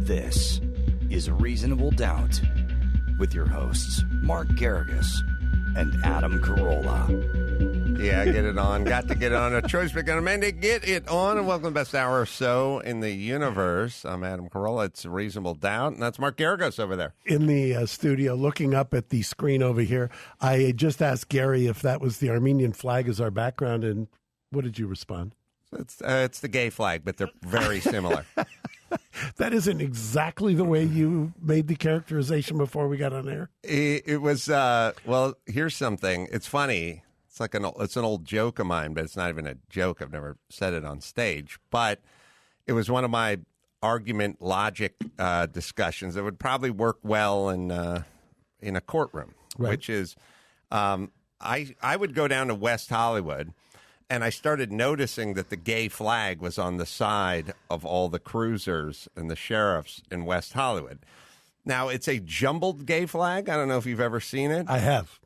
This is Reasonable Doubt with your hosts, Mark Garrigus and Adam Carolla. Yeah, get it on. Got to get it on. A choice we're going to mandate. Get it on. And welcome to the best hour or so in the universe. I'm Adam Carolla. It's Reasonable Doubt. And that's Mark Garrigus over there. In the studio, looking up at the screen over here. I just asked Gary if that was the Armenian flag as our background. And what did you respond? It's the gay flag, but they're very similar. That isn't exactly the way you made the characterization before we got on air. It was, well, here's something. It's funny. It's like it's an old joke of mine, but it's not even a joke. I've never said it on stage. But it was one of my argument logic discussions that would probably work well in a courtroom, right. Which is I would go down to West Hollywood, and I started noticing that the gay flag was on the side of all the cruisers and the sheriffs in West Hollywood. Now, it's a jumbled gay flag. I don't know if you've ever seen it. I have.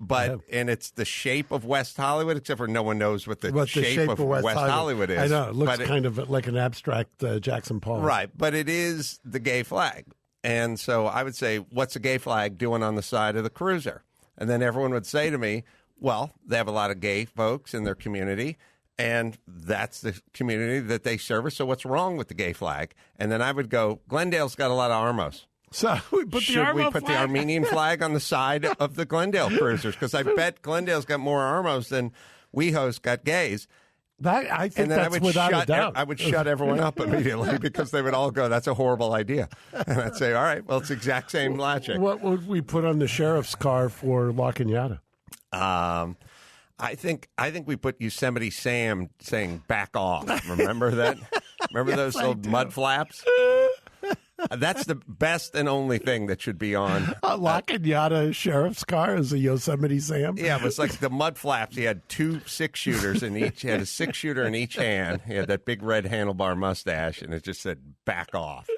And it's the shape of West Hollywood, except for no one knows what the shape of West Hollywood is. I know. It looks kind of like an abstract Jackson Pollock. Right. But it is the gay flag. And so I would say, what's a gay flag doing on the side of the cruiser? And then everyone would say to me, well, they have a lot of gay folks in their community, and that's the community that they service. So what's wrong with the gay flag? And then I would go, Glendale's got a lot of Armos. So should we put the Armenian flag on the side of the Glendale cruisers? Because I bet Glendale's got more Armos than WeHo's got gays. I think that's without a doubt. I would shut everyone up immediately because they would all go, that's a horrible idea. And I'd say, all right, well, it's the exact same logic. What would we put on the sheriff's car for La Cañada? I think we put Yosemite Sam saying back off. Remember that? Remember those old mud flaps? That's the best and only thing that should be on. A La Cañada sheriff's car is a Yosemite Sam? Yeah, it was like the mud flaps. He had 2 6-shooters in each. He had a 6-shooter in each hand. He had that big red handlebar mustache, and it just said back off.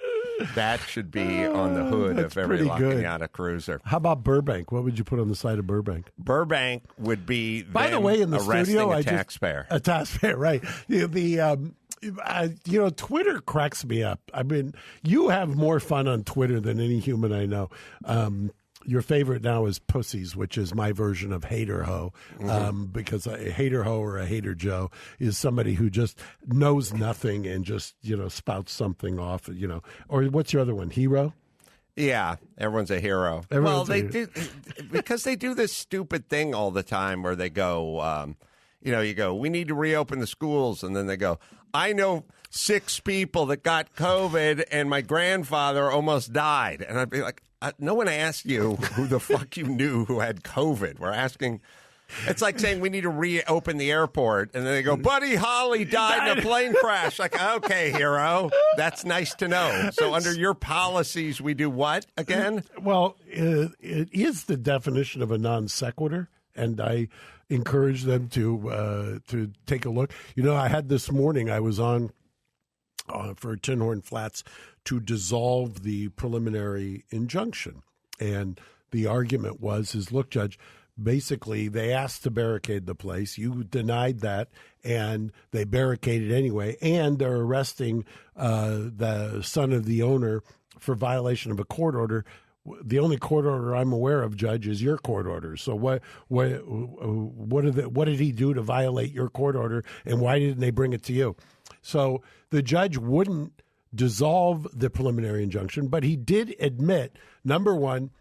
That should be on the hood of every La Cañada cruiser. How about Burbank? What would you put on the side of Burbank? Burbank would be, by the way, in the studio, a taxpayer. A taxpayer, right. Twitter cracks me up. I mean, you have more fun on Twitter than any human I know. Your favorite now is Pussies, which is my version of Hater Ho, because a Hater Ho or a Hater Joe is somebody who just knows nothing and just, spouts something off, Or what's your other one, Hero? Yeah, everyone's a hero. Do because they do this stupid thing all the time where they go, you go, we need to reopen the schools, and then they go, I know 6 people that got COVID, and my grandfather almost died. And I'd be like, no one asked you who the fuck you knew who had COVID. We're asking. It's like saying we need to reopen the airport, and then they go, Buddy Holly died in a plane crash. Like, okay, hero, that's nice to know. So under your policies, we do what again? Well, it is the definition of a non sequitur, and I encourage them to take a look. I had this morning, I was on for Tinhorn Flats to dissolve the preliminary injunction. And the argument is, look, Judge, basically they asked to barricade the place. You denied that, and they barricaded anyway. And they're arresting the son of the owner for violation of a court order. The only court order I'm aware of, Judge, is your court order. So what did he do to violate your court order, and why didn't they bring it to you? So the judge wouldn't dissolve the preliminary injunction, but he did admit, number one,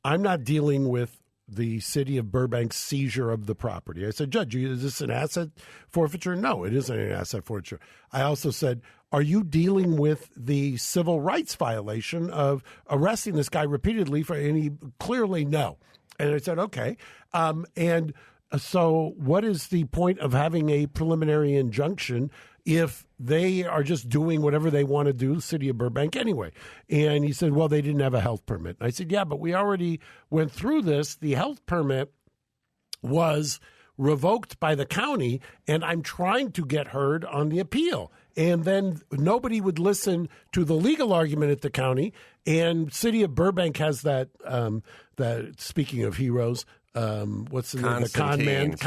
I'm not dealing with the city of Burbank's seizure of the property. I said, Judge, is this an asset forfeiture? No, it isn't an asset forfeiture. I also said, are you dealing with the civil rights violation of arresting this guy repeatedly and he clearly no. And I said, okay. And so what is the point of having a preliminary injunction if they are just doing whatever they want to do, the city of Burbank anyway? And he said, well, they didn't have a health permit. I said, yeah, but we already went through this. The health permit was revoked by the county, and I'm trying to get heard on the appeal. And then nobody would listen to the legal argument at the county. And city of Burbank has that speaking of heroes, what's the name? The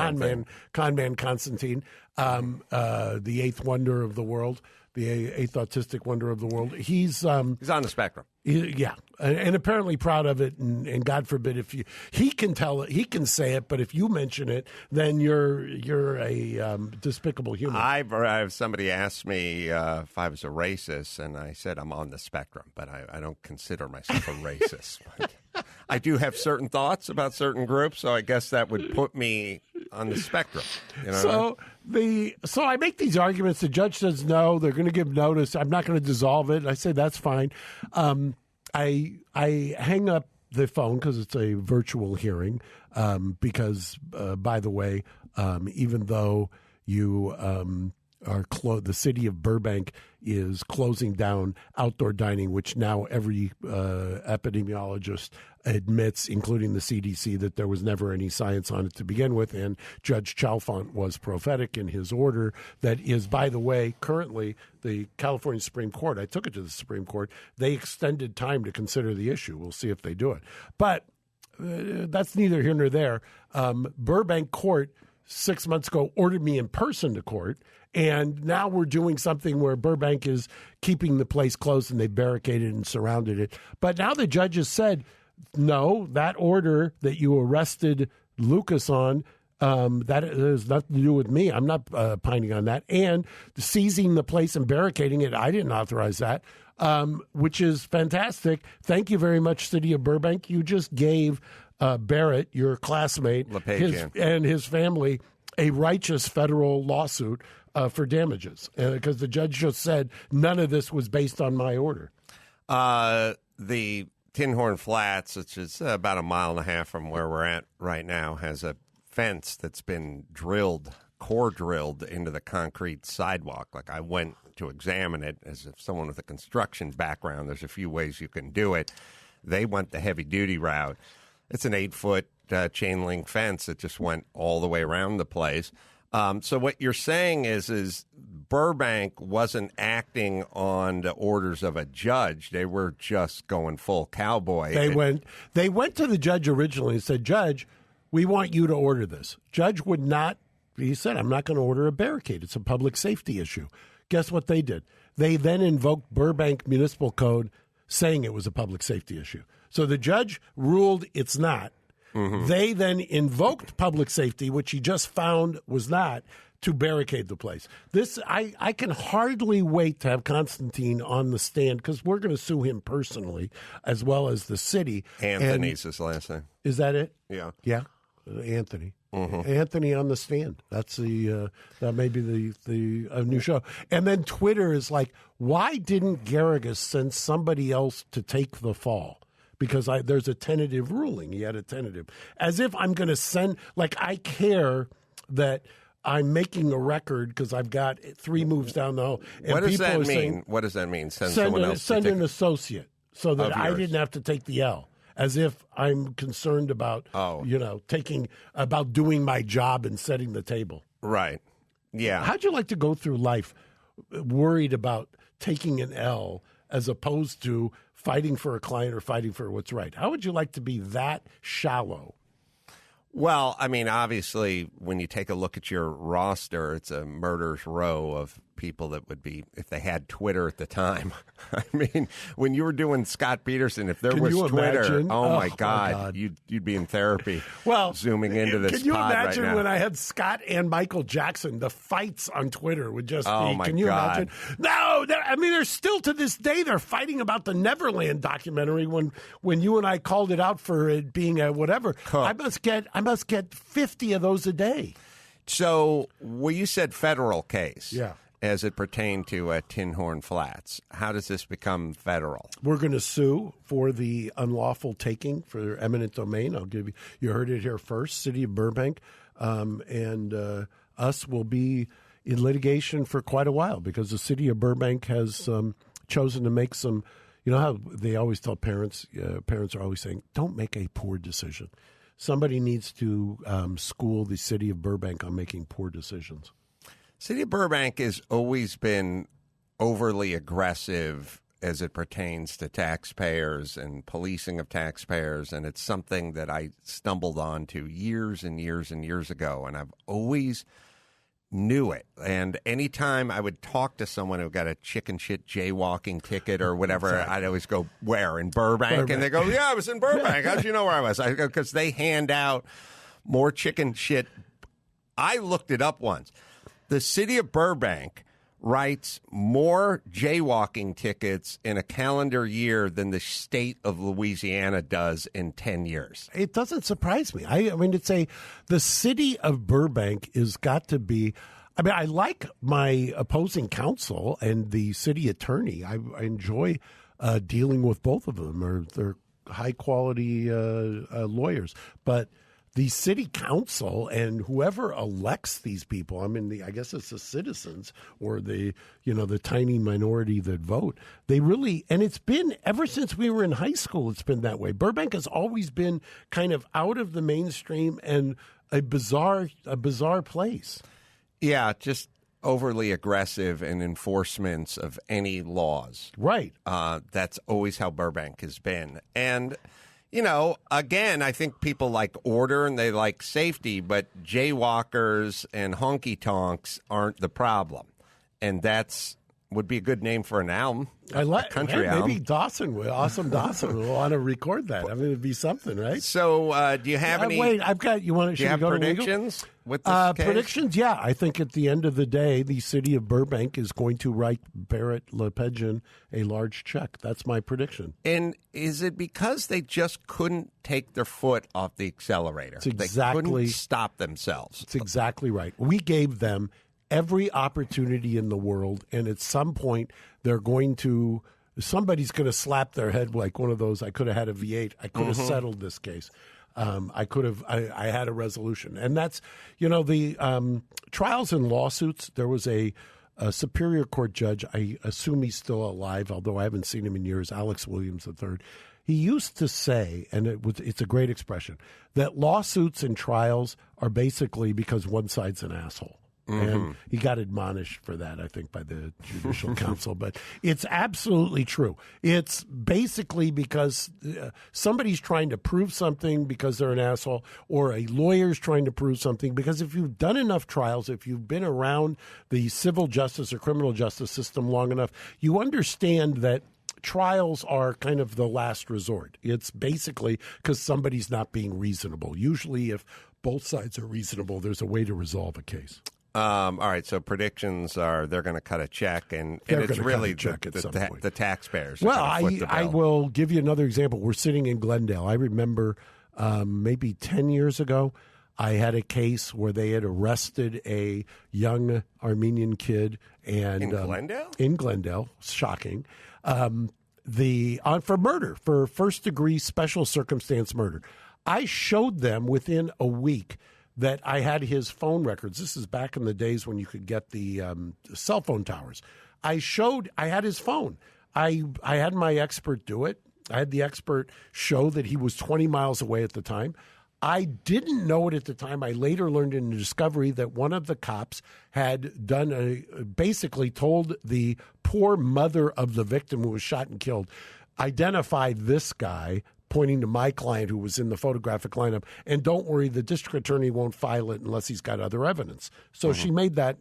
con man Constantine, the eighth wonder of the world. the eighth autistic wonder of the world. He's on the spectrum. Yeah, and apparently proud of it. And God forbid if he can tell it, he can say it, but if you mention it, then you're a despicable human. I've somebody asked me if I was a racist, and I said I'm on the spectrum, but I don't consider myself a racist. I do have certain thoughts about certain groups, so I guess that would put me on the spectrum. You know So I make these arguments. The judge says no, they're going to give notice. I'm not going to dissolve it. I say that's fine. I hang up the phone because it's a virtual hearing. Because by the way, even though you the city of Burbank is closing down outdoor dining, which now every epidemiologist admits, including the CDC, that there was never any science on it to begin with. And Judge Chalfant was prophetic in his order that is, by the way, currently the California Supreme Court, I took it to the Supreme Court, they extended time to consider the issue. We'll see if they do it. But that's neither here nor there. Burbank Court 6 months ago ordered me in person to court, and now we're doing something where Burbank is keeping the place closed and they barricaded and surrounded it. But now the judge has said, no, that order that you arrested Lucas on, that has nothing to do with me. I'm not pining on that. And seizing the place and barricading it, I didn't authorize that, which is fantastic. Thank you very much, City of Burbank. You just gave Barrett, your classmate, and his family, a righteous federal lawsuit for damages because the judge just said none of this was based on my order. The Tinhorn Flats, which is about a mile and a half from where we're at right now, has a fence that's been core drilled into the concrete sidewalk. Like, I went to examine it as if someone with a construction background. There's a few ways you can do it. They went the heavy-duty route. It's an 8-foot chain link fence that just went all the way around the place. So what you're saying is Burbank wasn't acting on the orders of a judge. They were just going full cowboy. They went to the judge originally and said, Judge, we want you to order this. Judge would not. He said, I'm not going to order a barricade. It's a public safety issue. Guess what they did? They then invoked Burbank Municipal Code saying it was a public safety issue. So the judge ruled it's not. Mm-hmm. They then invoked public safety, which he just found was not, to barricade the place. This I can hardly wait to have Constantine on the stand because we're going to sue him personally as well as the city. Anthony's his last name. Is that it? Yeah. Yeah, Anthony. Mm-hmm. Anthony on the stand. That's that may be the new show. And then Twitter is like, why didn't Garrigus send somebody else to take the fall? Because there's a tentative ruling. He had a tentative. As if I'm going to send, like, I care that I'm making a record because I've got 3 moves down the hall. And what does people that mean? Saying, what does that mean? Send someone else send an associate so that I didn't have to take the L. As if I'm concerned about, about doing my job and setting the table. Right. Yeah. How'd you like to go through life worried about taking an L as opposed to fighting for a client or fighting for what's right? How would you like to be that shallow? Well, I mean, obviously, when you take a look at your roster, it's a murderer's row of people that would be, if they had Twitter at the time. I mean, when you were doing Scott Peterson, if there was Twitter, imagine? Oh my God. You'd be in therapy. Well, zooming into this. Can you pod imagine right now. when I had Scott and Michael Jackson? The fights on Twitter would just oh be. My can you God. imagine? No, I mean, they're still to this day. They're fighting about the Neverland documentary. When you and I called it out for it being a whatever, I must get 50 of those a day. So, you said federal case. Yeah. As it pertained to Tinhorn Flats. How does this become federal? We're going to sue for the unlawful taking for eminent domain. I'll give you heard it here first, City of Burbank. And us will be in litigation for quite a while because the City of Burbank has chosen to make some, you know how they always tell parents are always saying, don't make a poor decision. Somebody needs to school the City of Burbank on making poor decisions. City of Burbank has always been overly aggressive as it pertains to taxpayers and policing of taxpayers, and it's something that I stumbled onto years and years and years ago, and I've always knew it. And anytime I would talk to someone who got a chicken shit jaywalking ticket or whatever, exactly. I'd always go, where? In Burbank? And they go, yeah, I was in Burbank. How'd you know where I was? I go, because they hand out more chicken shit. I looked it up once. The city of Burbank writes more jaywalking tickets in a calendar year than the state of Louisiana does in 10 years. It doesn't surprise me. I mean, the city of Burbank is got to be. I mean, I like my opposing counsel and the city attorney. I enjoy dealing with both of them. They're high quality lawyers, but the city council and whoever elects these people, I mean, I guess it's the citizens or the tiny minority that vote. They really, and it's been ever since we were in high school, it's been that way. Burbank has always been kind of out of the mainstream and a bizarre place. Yeah, just overly aggressive in enforcements of any laws. Right. That's always how Burbank has been. And again, I think people like order and they like safety, but jaywalkers and honky-tonks aren't the problem. And that's would be a good name for an album. I like country album. Maybe Dawson will. Awesome Dawson will want to record that. I mean, it'd be something, right? So, do you have any? Wait, I've got. You want to? Do you have predictions with this case? Predictions? Yeah, I think at the end of the day, the city of Burbank is going to write Barrett LePagin a large check. That's my prediction. And is it because they just couldn't take their foot off the accelerator? They couldn't stop themselves. It's exactly right. We gave them every opportunity in the world, and at some point somebody's going to slap their head like one of those, I could have had a V8, I could have settled this case. I had a resolution. And that's, the trials and lawsuits, there was a Superior Court judge, I assume he's still alive, although I haven't seen him in years, Alex Williams III. He used to say, and it's a great expression, that lawsuits and trials are basically because one side's an asshole. And he got admonished for that, I think, by the Judicial Council. But it's absolutely true. It's basically because somebody's trying to prove something because they're an asshole, or a lawyer's trying to prove something. Because if you've done enough trials, if you've been around the civil justice or criminal justice system long enough, you understand that trials are kind of the last resort. It's basically because somebody's not being reasonable. Usually, if both sides are reasonable, there's a way to resolve a case. All right, so predictions are they're going to cut a check, and it's really the taxpayers. Well, I will give you another example. We're sitting in Glendale. I remember maybe 10 years ago, I had a case where they had arrested a young Armenian kid. And, in Glendale? In Glendale. Shocking. For murder, for first-degree special circumstance murder. I showed them within a week that I had his phone records. This is back in the days when you could get the cell phone towers. I had his phone. I had my expert do it. I had the expert show that he was 20 miles away at the time. I didn't know it at the time. I later learned in the discovery that one of the cops had basically told the poor mother of the victim who was shot and killed, identified this guy, pointing to my client who was in the photographic lineup, and don't worry, the district attorney won't file it unless he's got other evidence. So she made that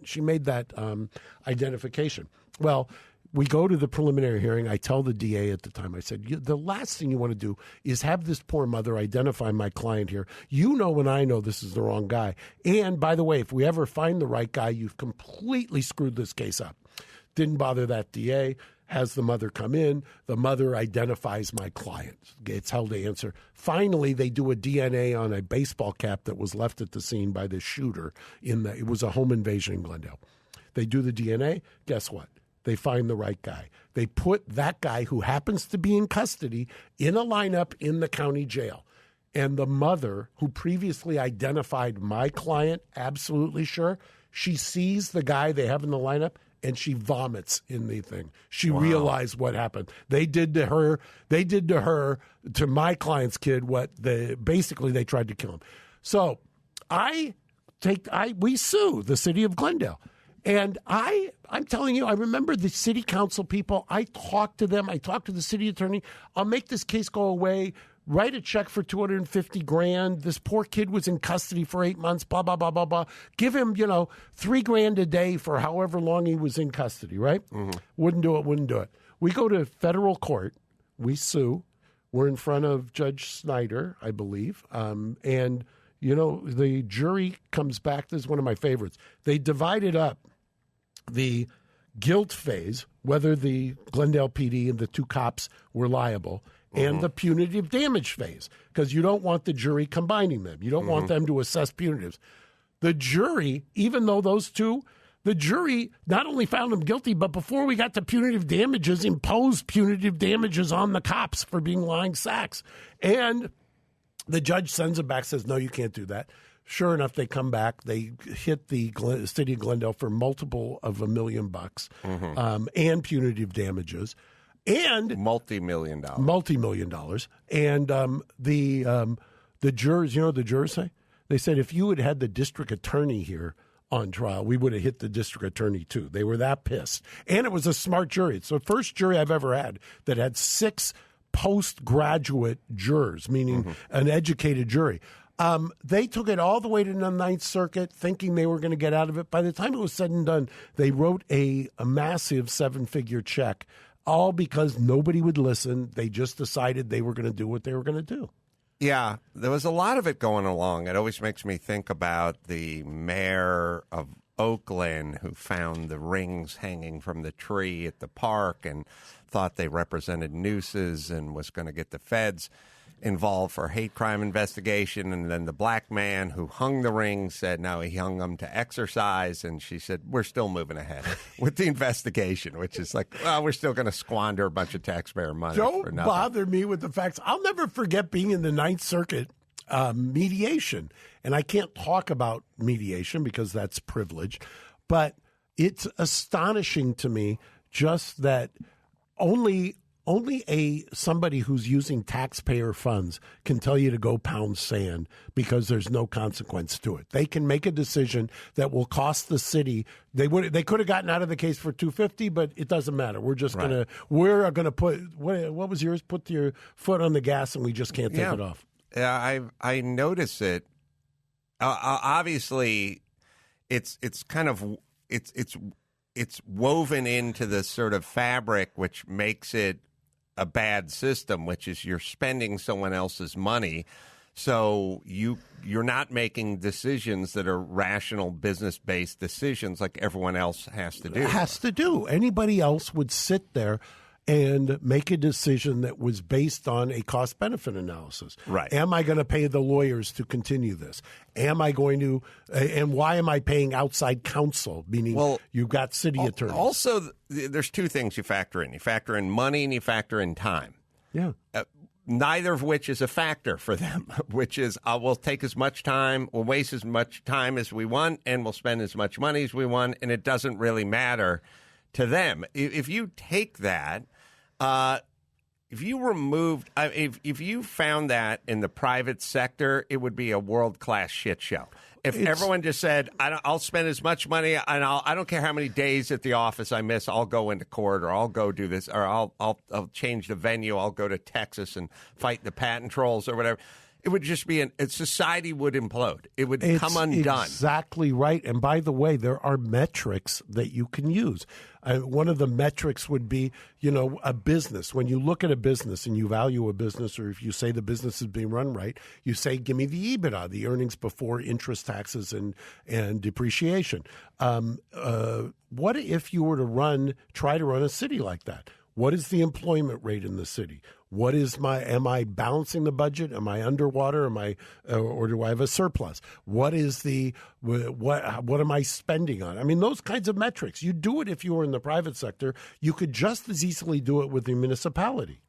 identification. Well, we go to the preliminary hearing. I tell the DA at the time, I said, the last thing you want to do is have this poor mother identify my client here. You know and I know this is the wrong guy. And by the way, if we ever find the right guy, you've completely screwed this case up. Didn't bother that DA. Has the mother come in. The mother identifies my client. It's held to answer. Finally, they do a DNA on a baseball cap that was left at the scene by the shooter. It was a home invasion in Glendale. They do the DNA. Guess what? They find the right guy. They put that guy who happens to be in custody in a lineup in the county jail. And the mother, who previously identified my client, absolutely sure, she sees the guy they have in the lineup, and she vomits in the thing. She realized what happened. They did to her, to my client's kid, basically they tried to kill him. So we sue the city of Glendale. And I'm telling you, I remember the city council people. I talked to them. I talked to the city attorney. I'll make this case go away. write a check for $250,000. This poor kid was in custody for 8 months, blah, blah, blah, blah, blah. Give him, $3,000 a day for however long he was in custody, right? Mm-hmm. Wouldn't do it. We go to federal court. We sue. We're in front of Judge Snyder, I believe. And, the jury comes back. This is one of my favorites. They divided up the guilt phase, whether the Glendale PD and the two cops were liable, and the punitive damage phase, because you don't want the jury combining them. You don't want them to assess punitives. The jury, even though the jury not only found them guilty, but before we got to punitive damages, imposed punitive damages on the cops for being lying sacks. And the judge sends them back, says, no, you can't do that. Sure enough, they come back. They hit the city of Glendale for multiple of $1 million and punitive damages. And multi-million dollars. And the jurors, the jurors say? They said, if you had the district attorney here on trial, we would have hit the district attorney too. They were that pissed. And it was a smart jury. It's the first jury I've ever had that had 6 postgraduate jurors, meaning an educated jury. They took it all the way to the Ninth Circuit, thinking they were going to get out of it. By the time it was said and done, they wrote a massive 7-figure check, all because nobody would listen. They just decided they were going to do what they were going to do. Yeah, there was a lot of it going along. It always makes me think about the mayor of Oakland who found the rings hanging from the tree at the park and thought they represented nooses and was going to get the feds involved for a hate crime investigation. And then the black man who hung the rings said, no, he hung them to exercise. And she said, we're still moving ahead with the investigation, which is like, well, we're still going to squander a bunch of taxpayer money. Don't bother me with the facts. I'll never forget being in the Ninth Circuit mediation. And I can't talk about mediation because that's privilege. But it's astonishing to me just that only somebody who's using taxpayer funds can tell you to go pound sand because there's no consequence to it. They can make a decision that will cost the city. They could have gotten out of the case for $250, but it doesn't matter. We're just gonna put what was yours? Put your foot on the gas, and we just can't take it off. Yeah, I notice it. Obviously, it's kind of it's woven into the sort of fabric which makes it a bad system, which is you're spending someone else's money, so you're not making decisions that are rational business-based decisions like everyone else has to do. Anybody else would sit there and make a decision that was based on a cost-benefit analysis. Right. Am I going to pay the lawyers to continue this? Am I going to and why am I paying outside counsel, meaning you've got city attorneys? Also, there's two things you factor in. You factor in money and you factor in time. Yeah. Neither of which is a factor for them, which is we'll take as much time, we'll waste as much time as we want, and we'll spend as much money as we want, and it doesn't really matter to them. If you take that, if you removed, if you found that in the private sector, it would be a world-class shit show. If everyone just said, I'll spend as much money, and I don't care how many days at the office I miss, I'll go into court, or I'll go do this, or I'll change the venue, I'll go to Texas and fight the patent trolls or whatever. It would just be society would implode. It would come undone. Exactly right. And by the way, there are metrics that you can use. One of the metrics would be, a business. When you look at a business and you value a business, or if you say the business is being run right, you say, give me the EBITDA, the earnings before interest, taxes, and depreciation. What if you were to try to run a city like that? What is the employment rate in the city? What is am I balancing the budget? Am I underwater? Or do I have a surplus? What is what am I spending on? I mean, those kinds of metrics. You do it if you were in the private sector. You could just as easily do it with the municipality.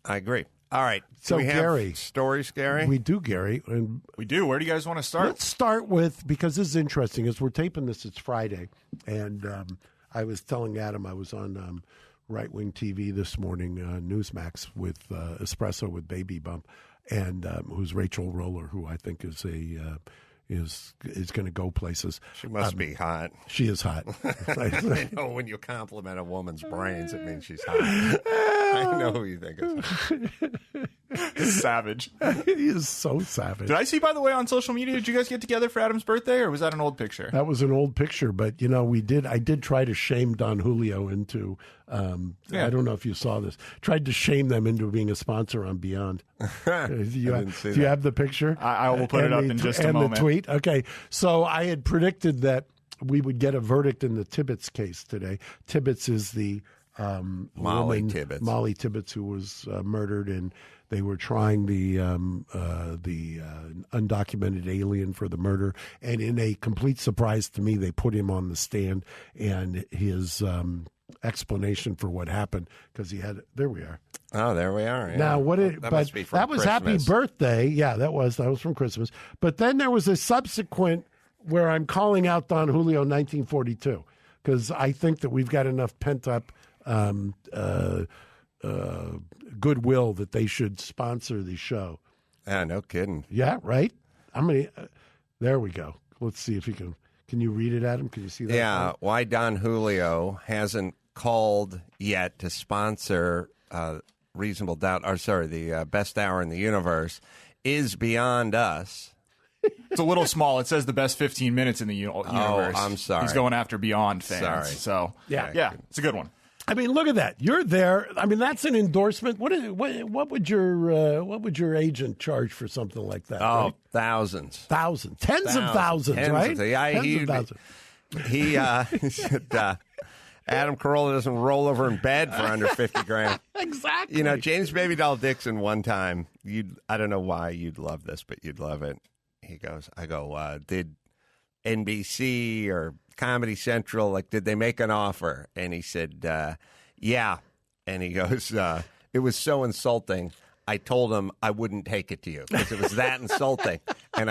I agree. All right. So, we have Gary. Stories, Gary? We do, Gary. And we do. Where do you guys want to start? Let's start with, because this is interesting, as we're taping this, it's Friday. And I was telling Adam I was on right-wing TV this morning, Newsmax with Espresso with Baby Bump, and who's Rachel Roller, who I think is is going to go places. She must be hot. She is hot. I know when you compliment a woman's brains, it means she's hot. I know who you think is. Savage. He is so savage. Did I see, by the way, on social media, did you guys get together for Adam's birthday, or was that an old picture? That was an old picture, but I did try to shame Don Julio into. I don't know if you saw this. Tried to shame them into being a sponsor on Beyond. Do you have the picture? I will put it up in just a moment. And the tweet. Okay, so I had predicted that we would get a verdict in the Tibbetts case today. Tibbetts is the Mollie Tibbetts. Mollie Tibbetts, who was murdered, and they were trying the undocumented alien for the murder. And in a complete surprise to me, they put him on the stand, and his explanation for what happened, because he had. There we are. Oh, there we are. Yeah. Now, that was Happy Birthday. Yeah, that was from Christmas. But then there was a subsequent where I'm calling out Don Julio 1942, because I think that we've got enough pent up goodwill that they should sponsor the show. Yeah, no kidding. Yeah, right. There we go. Let's see if you can. Can you read it, Adam? Can you see that? Yeah. Why Don Julio hasn't called yet to sponsor Reasonable Doubt, the Best Hour in the Universe, is beyond us. It's a little small. It says the best 15 minutes in the universe. Oh, I'm sorry. He's going after Beyond fans. Sorry. So yeah, it's a good one. I mean, look at that. You're there. I mean, that's an endorsement. What would your agent charge for something like that? Oh, right? Thousands, tens of thousands, right? Tens of thousands. He said Adam Carolla doesn't roll over in bed for under $50,000. Exactly. James Baby Doll Dixon one time. I don't know why you'd love this, but you'd love it. He goes, did NBC or Comedy Central, did they make an offer? And he said, yeah. And he goes, it was so insulting. I told him I wouldn't take it to you because it was that insulting. And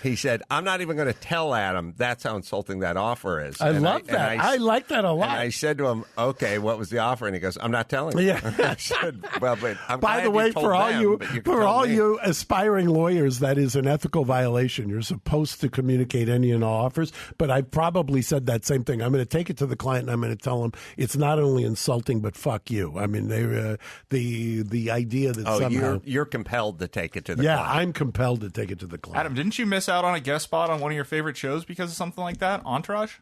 he said, I'm not even going to tell Adam that's how insulting that offer is. I love that. I like that a lot. And I said to him, okay, what was the offer? And he goes, I'm not telling you. Yeah. I said, well, but I'm By glad the way, you told for all them, you aspiring lawyers, that is an ethical violation. You're supposed to communicate any and all offers, but I probably said that same thing. I'm going to take it to the client and I'm going to tell him it's not only insulting, but fuck you. I mean, the idea that somehow you're compelled to take it to the client. Yeah, I'm compelled to take it to the client. Adam, didn't you miss out on a guest spot on one of your favorite shows because of something like that? Entourage?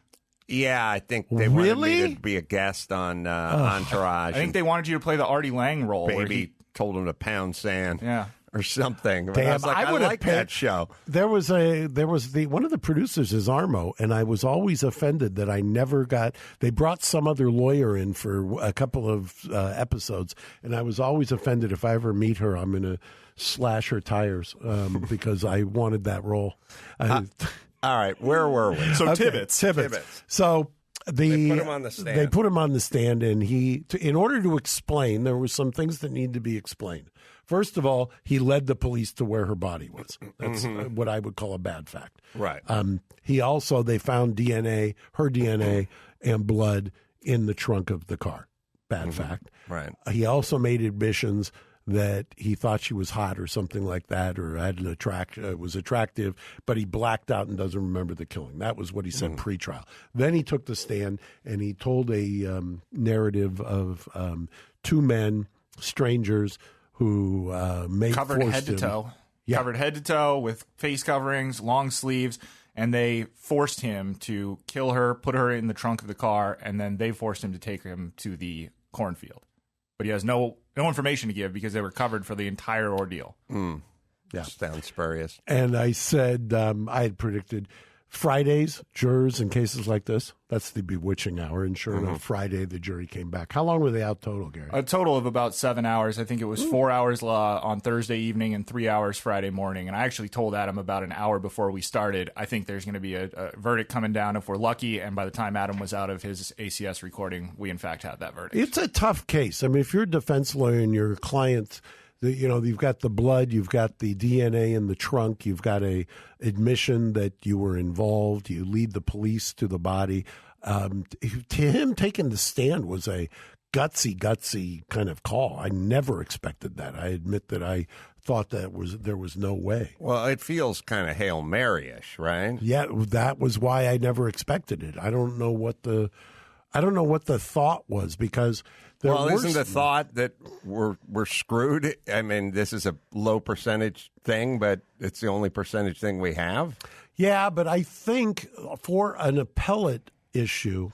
Yeah, I think they wanted me to be a guest on Entourage. I think they wanted you to play the Artie Lang role. Baby told him to pound sand. Yeah. Or something. Damn, I was like, I like that show. There was one of the producers is Armo, and I was always offended that I never got. They brought some other lawyer in for a couple of episodes, and I was always offended if I ever meet her, I'm going to slash her tires because I wanted that role. All right, where were we? So okay, Tibbetts. So they put him on the stand. They put him on the stand, and in order to explain, there were some things that need to be explained. First of all, he led the police to where her body was. That's what I would call a bad fact. Right. They found DNA, her DNA, and blood in the trunk of the car. Bad fact. Right. He also made admissions that he thought she was hot or something like that, or had was attractive, but he blacked out and doesn't remember the killing. That was what he said pre-trial. Then he took the stand and he told a narrative of two men, strangers, who covered head to toe. Yeah. Covered head to toe with face coverings, long sleeves, and they forced him to kill her, put her in the trunk of the car, and then they forced him to take him to the cornfield. But he has no information to give because they were covered for the entire ordeal. Yeah. Sounds spurious. And I said I had predicted Fridays, jurors in cases like this, that's the bewitching hour. And sure enough, Friday, the jury came back. How long were they out total, Gary? A total of about 7 hours. I think it was 4 hours on Thursday evening and 3 hours Friday morning. And I actually told Adam about an hour before we started, I think there's going to be a verdict coming down if we're lucky. And by the time Adam was out of his ACS recording, we in fact had that verdict. It's a tough case. I mean, if you're a defense lawyer and your client, you've got the blood, you've got the DNA in the trunk, you've got a admission that you were involved, you lead the police to the body. To him, taking the stand was a gutsy kind of call. I never expected that. I admit that I thought there was no way. Well, it feels kind of Hail Mary-ish, right? Yeah, that was why I never expected it. I don't know what I don't know what the thought was, because isn't the thought that we're screwed? I mean, this is a low percentage thing, but it's the only percentage thing we have. Yeah, but I think for an appellate issue,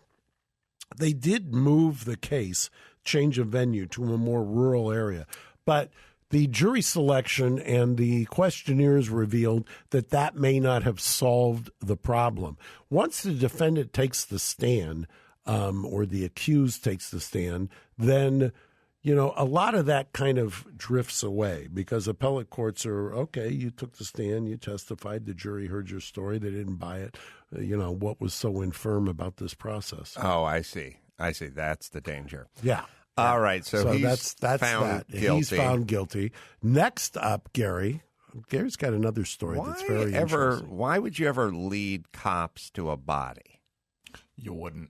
they did move the case, change of venue to a more rural area. But the jury selection and the questionnaires revealed that may not have solved the problem. Once the defendant takes the stand, or the accused takes the stand, then, a lot of that kind of drifts away, because appellate courts are, okay, you took the stand, you testified, the jury heard your story, they didn't buy it. What was so infirm about this process? Oh, I see. That's the danger. Yeah. All right. So he's that's found guilty. He's found guilty. Next up, Gary's got another story that's very interesting. Why would you ever lead cops to a body? You wouldn't.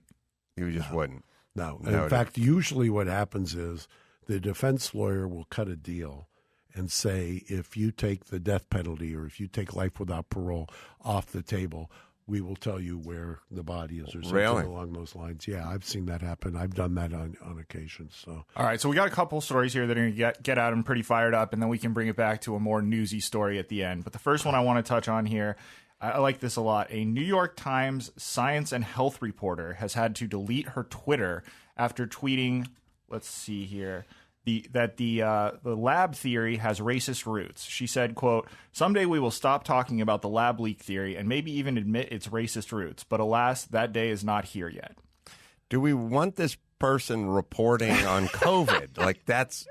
You just wouldn't. No. In fact, usually what happens is the defense lawyer will cut a deal and say, if you take the death penalty or if you take life without parole off the table, we will tell you where the body is, or something along those lines. Yeah, I've seen that happen. I've done that on occasion. So, all right, so we got a couple stories here that are going to get Adam pretty fired up, and then we can bring it back to a more newsy story at the end. But the first one I want to touch on here, I like this a lot. A New York Times science and health reporter has had to delete her Twitter after tweeting, let's see here, that the lab theory has racist roots. She said, quote, "Someday we will stop talking about the lab leak theory and maybe even admit its racist roots. But alas, that day is not here yet." Do we want this person reporting on COVID? Like this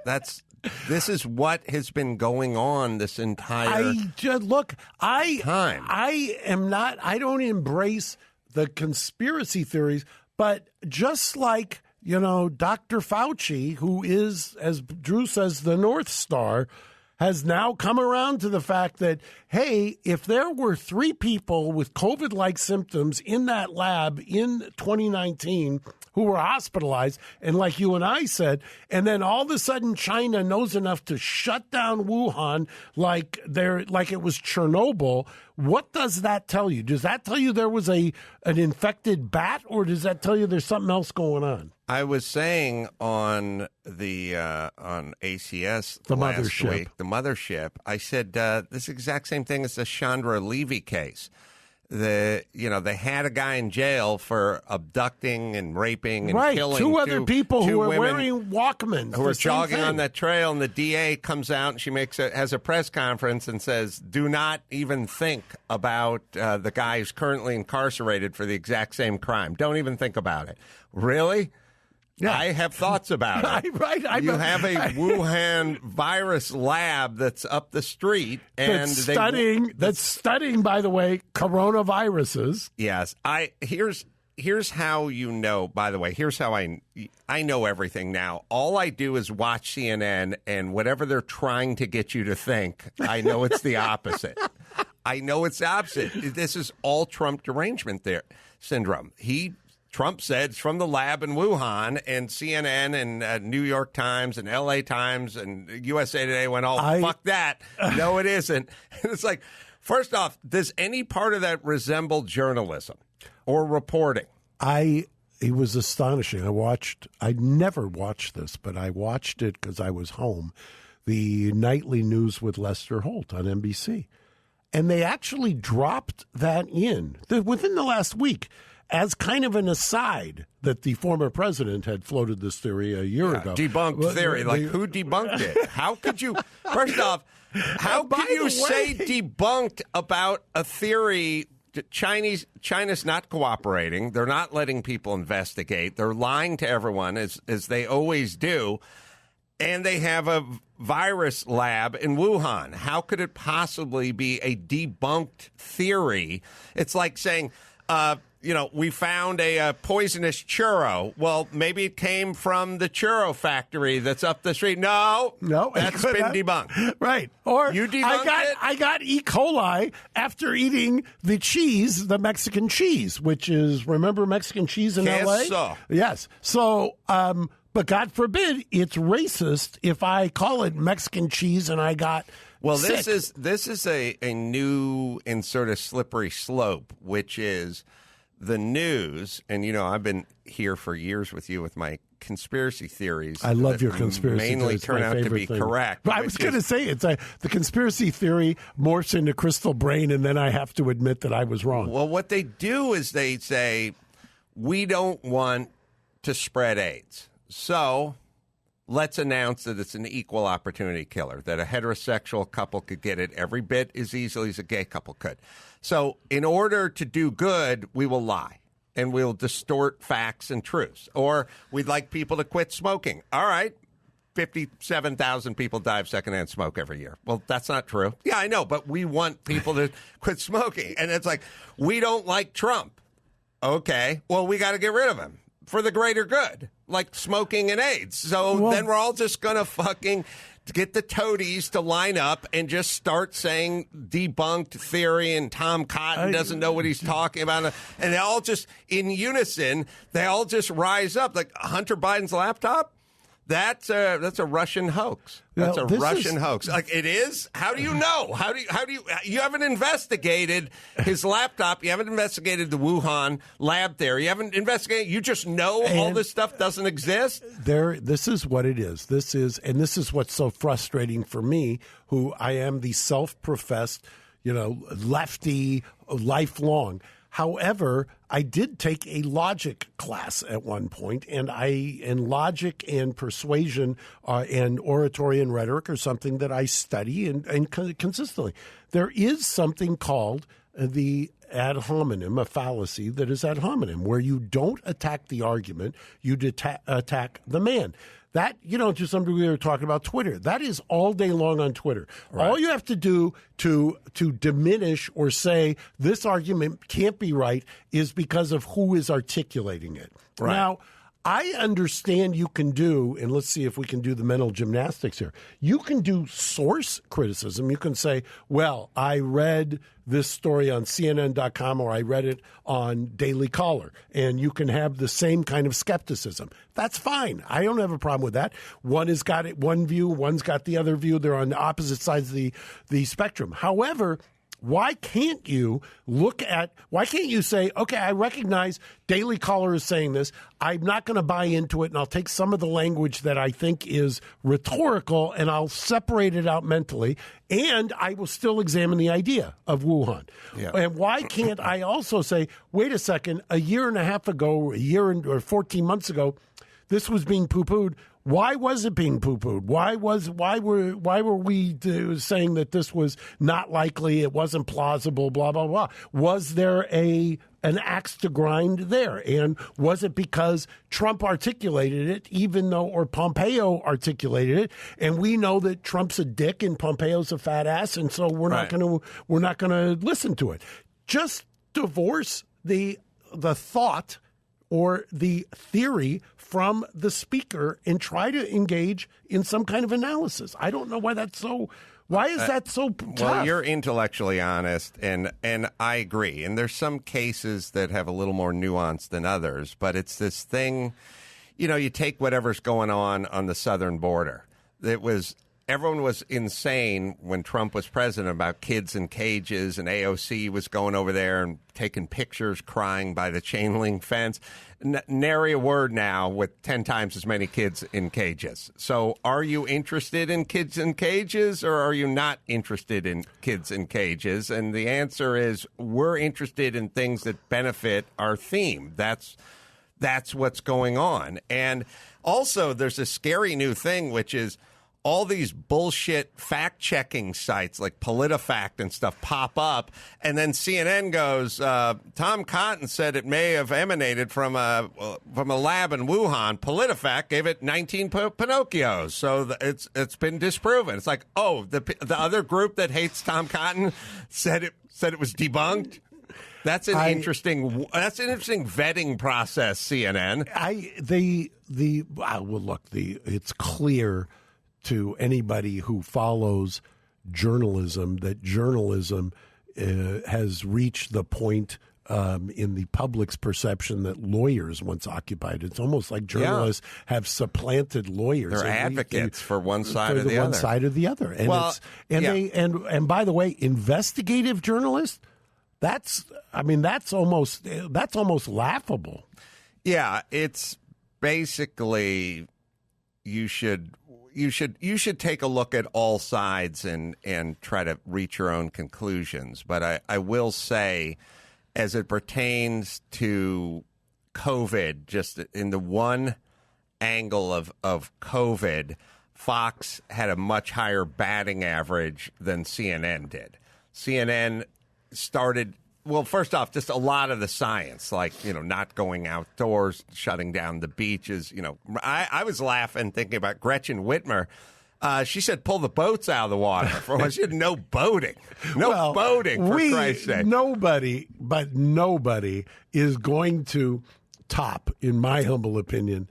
is what has been going on this entire time. I don't embrace the conspiracy theories, but just like, Dr. Fauci, who is, as Drew says, the North Star, has now come around to the fact that, hey, if there were 3 people with COVID-like symptoms in that lab in 2019 who were hospitalized, and like you and I said, and then all of a sudden China knows enough to shut down Wuhan like it was Chernobyl, what does that tell you? Does that tell you there was an infected bat, or does that tell you there's something else going on? I was saying on the on ACS the last mothership. week, the mothership, I said this exact same thing as the Chandra Levy case. They had a guy in jail for abducting and raping and killing 2 other people who were wearing Walkmans, who were jogging on that trail, and the DA comes out and she has a press conference and says, "Do not even think about the guy who's currently incarcerated for the exact same crime. Don't even think about it." Really? Yeah. I have thoughts about it. You have a Wuhan virus lab that's up the street, and that's studying, by the way, coronaviruses. Yes, here's how you know. By the way, here's how I know everything now. All I do is watch CNN, and whatever they're trying to get you to think, I know it's the opposite. I know it's the opposite. This is all Trump derangement syndrome. Trump said it's from the lab in Wuhan, and CNN and New York Times and LA Times and USA Today went, fuck that. No, it isn't. And it's like, first off, does any part of that resemble journalism or reporting? It was astonishing. I never watched this, but I watched it because I was home, the nightly news with Lester Holt on NBC. And they actually dropped that in within the last week, as kind of an aside that the former president had floated this theory a year ago. Debunked theory. Who debunked it? How could you, first off, how could you say debunked about a theory? China's not cooperating. They're not letting people investigate. They're lying to everyone, as they always do. And they have a virus lab in Wuhan. How could it possibly be a debunked theory? It's like saying, we found a poisonous churro. Well, maybe it came from the churro factory that's up the street. No, that's been debunked. Right. Or you debunked it? I got E. coli after eating the cheese, the Mexican cheese, which is, remember Mexican cheese in L.A.? So. Yes. So, but God forbid it's racist if I call it Mexican cheese and I got sick. This is a new and sort of slippery slope, which is the news, and I've been here for years with you with my conspiracy theories. I love your conspiracy theories. Mainly turn out to be correct. But I was going to say, it's the conspiracy theory morphs into crystal brain, and then I have to admit that I was wrong. Well, what they do is they say, we don't want to spread AIDS. So let's announce that it's an equal opportunity killer, that a heterosexual couple could get it every bit as easily as a gay couple could. So in order to do good, we will lie and we'll distort facts and truths. Or we'd like people to quit smoking. All right. 57,000 people die of secondhand smoke every year. Well, that's not true. Yeah, I know, but we want people to quit smoking. And it's like, we don't like Trump. Okay, well, we got to get rid of him for the greater good, like smoking and AIDS. So then we're all just going to fucking get the toadies to line up and just start saying debunked theory, and Tom Cotton doesn't know what he's talking about. And they all just, in unison, they all just rise up. Like Hunter Biden's laptop, that's a Russian hoax. That's a Russian hoax. Like, it is? How do you know? How do you haven't investigated his laptop. You haven't investigated the Wuhan lab there. You haven't investigated. You just know all this stuff doesn't exist. This is what it is. This is what's so frustrating for me, who I am the self-professed, lefty, lifelong. However, I did take a logic class at one point, and logic and persuasion and oratory and rhetoric are something that I study and consistently. There is something called the ad hominem, a fallacy that is ad hominem, where you don't attack the argument, you attack the man. That, to some degree, we were talking about Twitter. That is all day long on Twitter. Right. All you have to do to diminish or say this argument can't be right is because of who is articulating it. Right. Now, I understand you can do, and let's see if we can do the mental gymnastics here. You can do source criticism. You can say, well, I read this story on CNN.com or I read it on Daily Caller, and you can have the same kind of skepticism. That's fine. I don't have a problem with that. One has got it one view, one's got the other view. They're on the opposite sides of the spectrum. However, why can't you say, okay, I recognize Daily Caller is saying this. I'm not going to buy into it, and I'll take some of the language that I think is rhetorical, and I'll separate it out mentally, and I will still examine the idea of Wuhan. Yeah. And why can't I also say, wait a second, a year and a half ago, or 14 months ago, this was being poo-pooed. Why was it being poo-pooed? Why were we saying that this was not likely, it wasn't plausible, blah, blah, blah? Was there an axe to grind there? And was it because Trump articulated it, or Pompeo articulated it, and we know that Trump's a dick and Pompeo's a fat ass, and so we're not going to listen to it. Just divorce the thought or the theory from the speaker and try to engage in some kind of analysis. I don't know why that's so. Why is that so tough? Well, you're intellectually honest, and I agree. And there's some cases that have a little more nuance than others, but it's this thing, you take whatever's going on the southern border. Everyone was insane when Trump was president about kids in cages, and AOC was going over there and taking pictures crying by the chain link fence. Nary a word now with 10 times as many kids in cages. So are you interested in kids in cages, or are you not interested in kids in cages? And the answer is we're interested in things that benefit our theme. That's what's going on. And also there's a scary new thing, which is all these bullshit fact-checking sites like PolitiFact and stuff pop up, and then CNN goes, Tom Cotton said it may have emanated from a lab in Wuhan. PolitiFact gave it 19 Pinocchios, so it's been disproven. It's like, oh, the other group that hates Tom Cotton said it was debunked. That's an interesting vetting process, CNN. It's clear to anybody who follows journalism that journalism has reached the point in the public's perception that lawyers once occupied. It's almost like journalists have supplanted lawyers. They're advocates for one side or the other. One side or the other. And by the way, investigative journalists, That's almost laughable. Yeah, it's basically you should take a look at all sides and try to reach your own conclusions. But I will say, as it pertains to COVID, just in the one angle of COVID, Fox had a much higher batting average than CNN did. CNN started, well, first off, just a lot of the science, like, not going outdoors, shutting down the beaches. I was laughing thinking about Gretchen Whitmer. She said, pull the boats out of the water. For once, she had no boating. Boating, for Christ's sake. Nobody is going to top, in my humble opinion,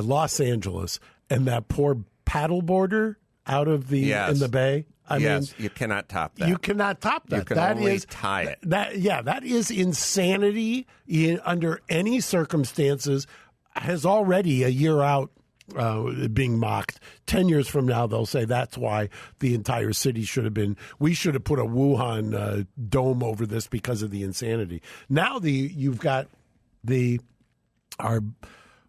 Los Angeles and that poor paddleboarder out of in the bay. I mean, you cannot top that. You cannot top that. You can only tie it. That is insanity under any circumstances. Has already a year out being mocked. 10 years from now, they'll say that's why the entire city we should have put a Wuhan dome over this because of the insanity. Now you've got our.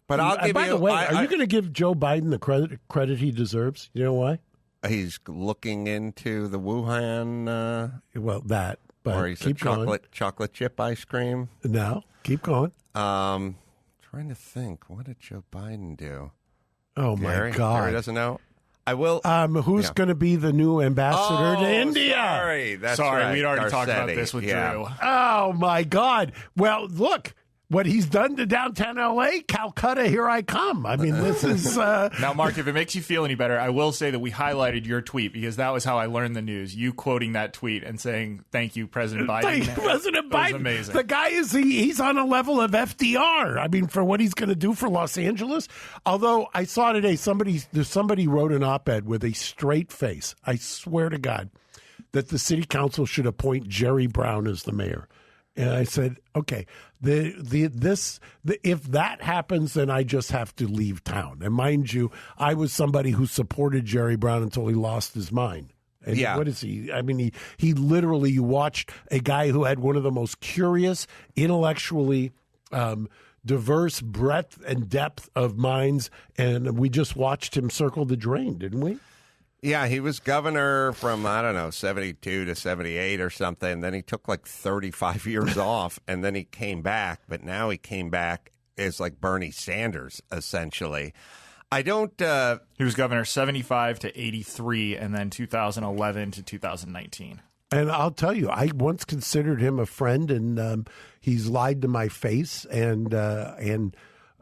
But I'll give by the way, are you going to give Joe Biden the credit he deserves? You know why? He's looking into the Wuhan. But or he's keep chocolate chip ice cream. No, keep going. Trying to think. What did Joe Biden do? Oh, Gary? my God. Gary doesn't know? I will. Who's going to be the new ambassador to India? Sorry, right. We'd already Garcetti. talked about this with Drew. Oh, my God. Well, look. What he's done to downtown L.A., Calcutta, here I come. I mean, this is... Now, Mark, if it makes you feel any better, I will say that we highlighted your tweet because that was how I learned the news. You quoting that tweet and saying, thank you, President Biden. Thank you, President Biden. It was amazing. The guy he's on a level of FDR. I mean, for what he's going to do for Los Angeles. Although I saw today somebody wrote an op-ed with a straight face. I swear to God that the city council should appoint Jerry Brown as the mayor. And I said, okay, if that happens, then I just have to leave town. And mind you, I was somebody who supported Jerry Brown until he lost his mind. And what is he? I mean, he literally, you watched a guy who had one of the most curious, intellectually diverse breadth and depth of minds, and we just watched him circle the drain, didn't we? Yeah, he was governor from, 72 to 78 or something. Then he took like 35 years off, and then he came back. But now he came back as like Bernie Sanders, essentially. He was governor 75 to 83, and then 2011 to 2019. And I'll tell you, I once considered him a friend, and he's lied to my face, and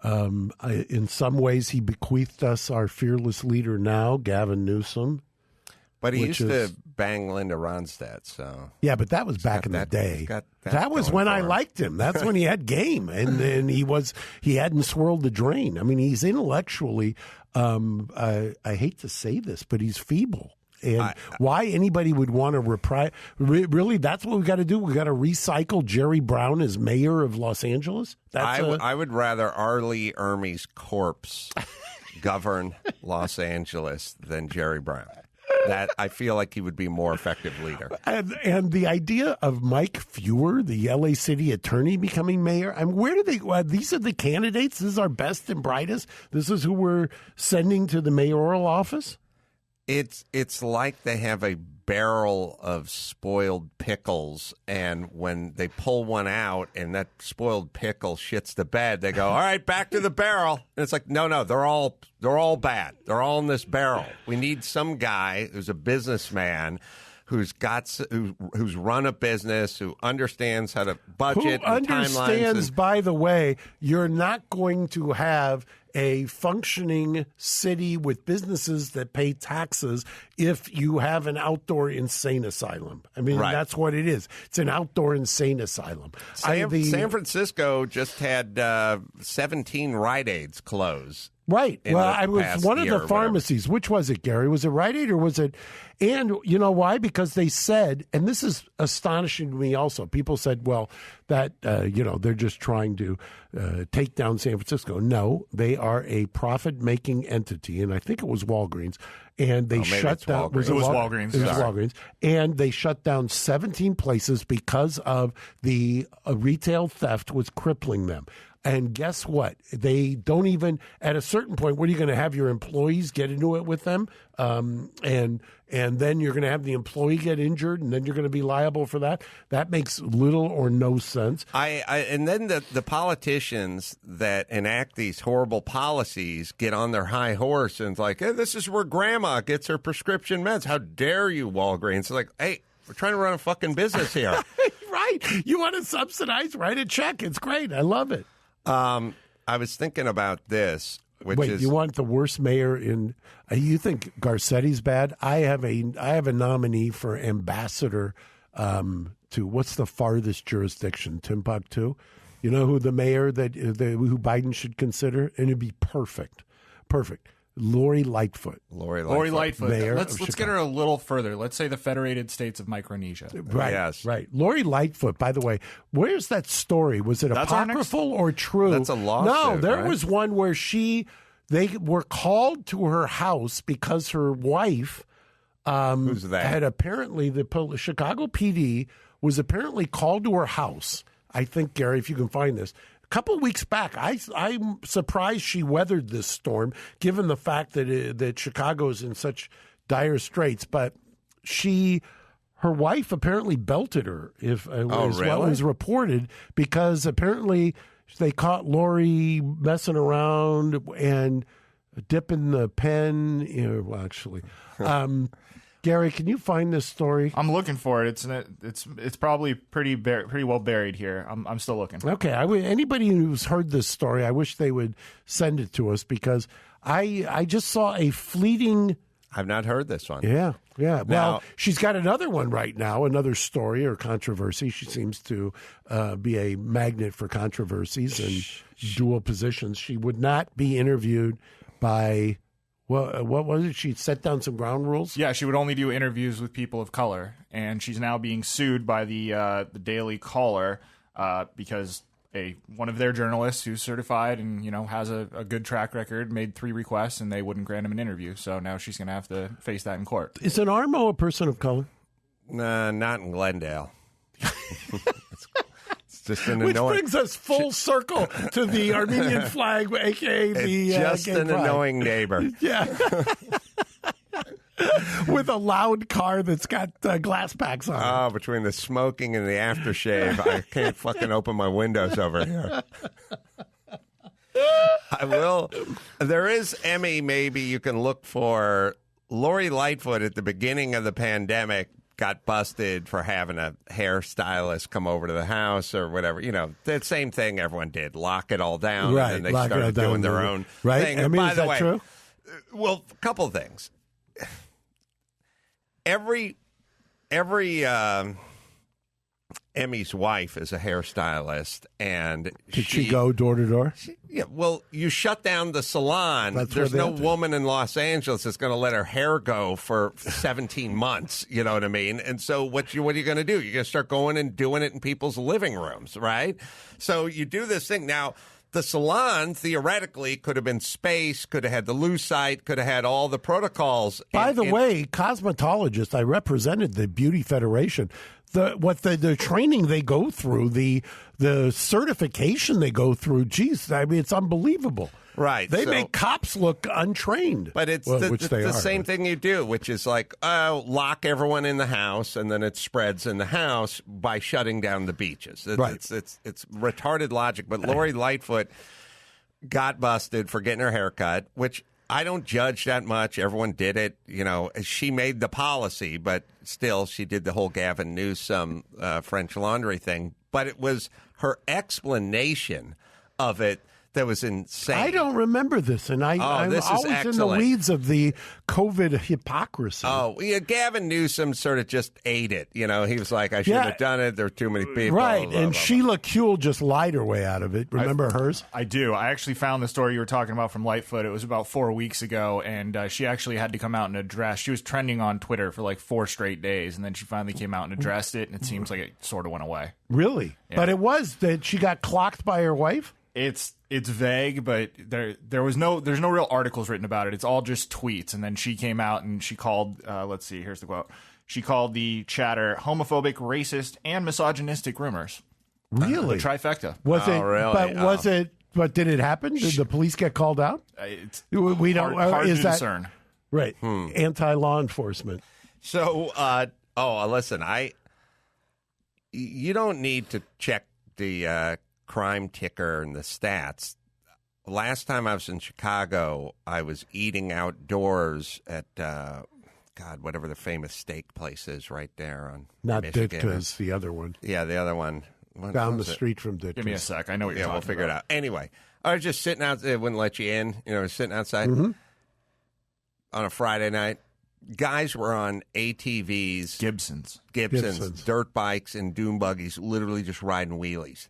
in some ways, he bequeathed us our fearless leader now, Gavin Newsom. But he used to bang Linda Ronstadt, so... Yeah, but that was back in the day. That was when I liked him. That's when he had game, and he hadn't swirled the drain. I mean, he's intellectually, I hate to say this, but he's feeble. And why anybody would want to really, that's what we've got to do. We've got to recycle Jerry Brown as mayor of Los Angeles? I would rather Arlie Ermey's corpse govern Los Angeles than Jerry Brown. That I feel like he would be a more effective leader. And the idea of Mike Feuer, the LA city attorney, becoming mayor, where do they, these are the candidates? This is our best and brightest? This is who we're sending to the mayoral office? It's like they have a barrel of spoiled pickles, and when they pull one out and that spoiled pickle shits the bed, they go, all right, back to the barrel. And it's like, no, they're all bad. They're all in this barrel. We need some guy who's a businessman who's run a business, who understands how to budget and understands, timelines. By the way, you're not going to have a functioning city with businesses that pay taxes if you have an outdoor insane asylum. I mean, That's what it is. It's an outdoor insane asylum. San Francisco just had 17 Rite Aids close. Right. Well, I was one of the pharmacies. Which was it, Gary? Was it Rite Aid or was it? And you know why? Because they said, and this is astonishing to me also, people said, well, that, they're just trying to take down San Francisco. No, they are a profit-making entity, and I think it was Walgreens. and they shut down. It was Walgreens. It was Walgreens, and they shut down 17 places because of the retail theft was crippling them. And guess what? They don't even, at a certain point, what are you going to have your employees get into it with them? And then you're going to have the employee get injured, and then you're going to be liable for that? That makes little or no sense. And then the politicians that enact these horrible policies get on their high horse and it's like, hey, this is where grandma gets her prescription meds. How dare you, Walgreens? It's like, hey, we're trying to run a fucking business here. Right. You want to subsidize? Write a check. It's great. I love it. I was thinking about this. Wait, you want the worst mayor in? You think Garcetti's bad? I have a nominee for ambassador to what's the farthest jurisdiction? Timbuktu. You know who the mayor who Biden should consider, and it'd be perfect. Lori Lightfoot. Lori Lightfoot. Mayor let's get her a little further. Let's say the Federated States of Micronesia. Right. Yes. Right. Lori Lightfoot, by the way, where's that story? Was it apocryphal or true? That's a lawsuit. No, there right? was one where they were called to her house because her wife Who's that? had apparently, the Chicago PD was apparently called to her house. I think, Gary, if you can find this. Couple of weeks back, I'm surprised she weathered this storm, given the fact that Chicago's in such dire straits. But her wife apparently belted her. What was reported, because apparently they caught Lori messing around and dipping the pen. Actually. Gary, can you find this story? I'm looking for it. It's probably pretty well buried here. I'm still looking. Okay. Anybody who's heard this story, I wish they would send it to us, because I just saw a fleeting. I've not heard this one. Yeah. Now, well, she's got another one right now, another story or controversy. She seems to be a magnet for controversies and dual positions. She would not be interviewed by. Well, what was it? She set down some ground rules? Yeah, she would only do interviews with people of color, and she's now being sued by the Daily Caller because one of their journalists who's certified and has a good track record made 3 requests, and they wouldn't grant him an interview. So now she's going to have to face that in court. Is an Armo a person of color? Nah, not in Glendale. Which brings us full circle to the Armenian flag, a.k.a. the just gay an pride. annoying neighbor. Yeah. With a loud car that's got glass packs on it. Oh, between the smoking and the aftershave, I can't fucking open my windows over here. I will. There is, Emmy, maybe you can look for. Lori Lightfoot at the beginning of the pandemic got busted for having a hairstylist come over to the house or whatever. The same thing everyone did. Lock it all down. Right. And then they started doing their own thing. I mean, by is the that way, true? Well, a couple of things. Every Emmy's wife is a hairstylist, and Did she go door to door? Yeah, well, you shut down the salon. There's no woman in Los Angeles that's going to let her hair go for 17 months. You know what I mean? And so what are you going to do? You're going to start going and doing it in people's living rooms, right? So you do this thing. Now, the salon, theoretically, could have been space, could have had the lucite, could have had all the protocols. By the way, cosmetologists, I represented the Beauty Federation. The training they go through, the certification they go through, geez, I mean, it's unbelievable. Right. They make cops look untrained. But it's the same thing you do, which is like, lock everyone in the house, and then it spreads in the house by shutting down the beaches. It's retarded logic. But Lori Lightfoot got busted for getting her hair cut, which I don't judge that much. Everyone did it. She made the policy, but still she did the whole Gavin Newsom French Laundry thing. But it was her explanation of it that was insane. I don't remember this, and I'm always excellent. in the weeds of the COVID hypocrisy. Oh, yeah, Gavin Newsom sort of just ate it. He was like, I shouldn't have done it. There were too many people. Right, blah, blah, and blah, Sheila Kuehl just lied her way out of it. Remember hers? I do. I actually found the story you were talking about from Lightfoot. It was about 4 weeks ago, and she actually had to come out and address. She was trending on Twitter for like 4 straight days, and then she finally came out and addressed it, and it seems like it sort of went away. Really? Yeah. But it was that she got clocked by her wife? It's vague, but there's no real articles written about it. It's all just tweets. And then she came out and she called, let's see, here's the quote. She called the chatter homophobic, racist, and misogynistic rumors. Really? The trifecta. Was it? Really? But was it? But did it happen? Did the police get called out? It's We don't. hard is to that discern. right? Anti-law enforcement. So, listen, you don't need to check the crime ticker and the stats. Last time I was in Chicago, I was eating outdoors at whatever the famous steak place is right there on Not Michigan. Ditka's, the other one. Yeah, the other one. Down the street from Ditka's. Give me a sec. I know what you're talking we'll figure about. it out. Anyway, I was just sitting out. They wouldn't let you in. Sitting outside on a Friday night. Guys were on ATVs, Gibsons, dirt bikes, and dune buggies, literally just riding wheelies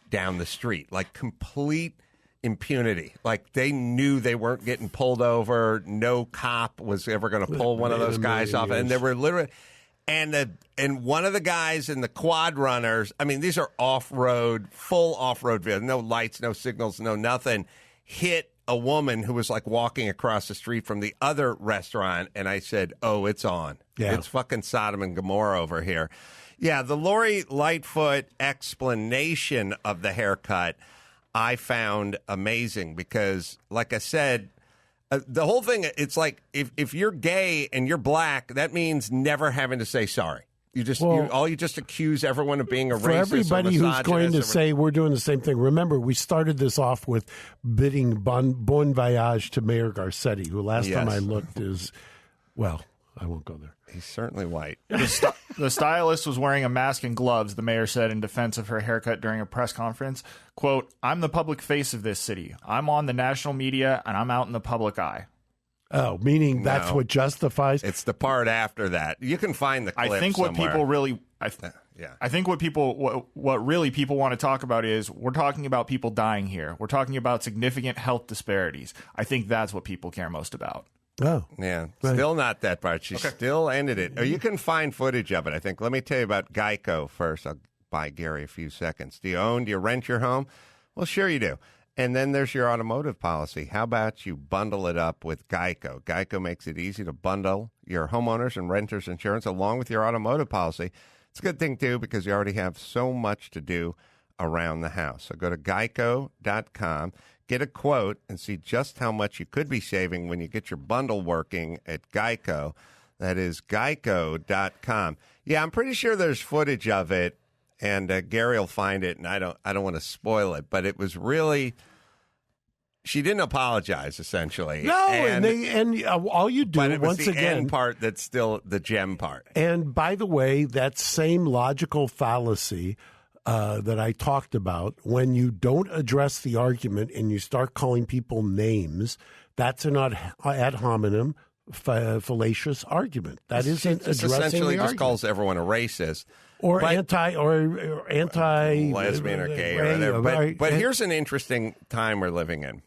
down the street, like complete impunity. Like they knew they weren't getting pulled over. No cop was ever going to pull one of those guys off, and they were literally. And one of the guys in the quad runners, I mean, these are full off-road vehicles, no lights, no signals, no nothing, hit a woman who was like walking across the street from the other restaurant. And I said, oh, it's on. Yeah. It's fucking Sodom and Gomorrah over here. Yeah, the Lori Lightfoot explanation of the haircut I found amazing because, like I said, the whole thing, it's like if you're gay and you're black, that means never having to say sorry. You just accuse everyone of being a racist. For everybody who's going to say we're doing the same thing, remember we started this off with bidding bon voyage to Mayor Garcetti, who last time I looked is, well, I won't go there. He's certainly white. The stylist was wearing a mask and gloves, the mayor said in defense of her haircut during a press conference. Quote, I'm the public face of this city. I'm on the national media, and I'm out in the public eye. Oh, meaning that's what justifies? It's the part after that. You can find the clip I think what somewhere. people really... I think what really people want to talk about is we're talking about people dying here. We're talking about significant health disparities. I think that's what people care most about. Oh. Yeah. Right. Still not that part. She still ended it. Or you can find footage of it, I think. Let me tell you about Geico first. I'll buy Gary a few seconds. Do you rent your home? Well, sure you do. And then there's your automotive policy. How about you bundle it up with Geico? Geico makes it easy to bundle your homeowners and renters insurance along with your automotive policy. It's a good thing, too, because you already have so much to do around the house. So go to geico.com. Get a quote and see just how much you could be saving when you get your bundle working at Geico. That is geico.com. Yeah, I'm pretty sure there's footage of it, and Gary will find it, and I don't want to spoil it, but it was really... She didn't apologize, essentially. No, and all you do, but it was once the again... end part that's still the gem part. And by the way, that same logical fallacy... that I talked about, when you don't address the argument and you start calling people names, that's an ad hominem fallacious argument. That isn't addressing essentially the just argument. calls everyone a racist. Or anti lesbian or gay or whatever. But here's an interesting time we're living in.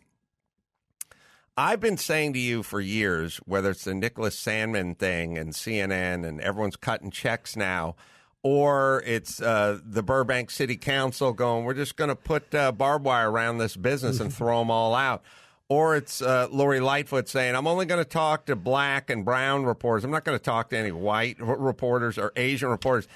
I've been saying to you for years, whether it's the Nicholas Sandmann thing and CNN and everyone's cutting checks now, or it's the Burbank City Council going, we're just going to put barbed wire around this business and throw them all out. Or it's Lori Lightfoot saying, I'm only going to talk to black and brown reporters. I'm not going to talk to any white reporters or Asian reporters.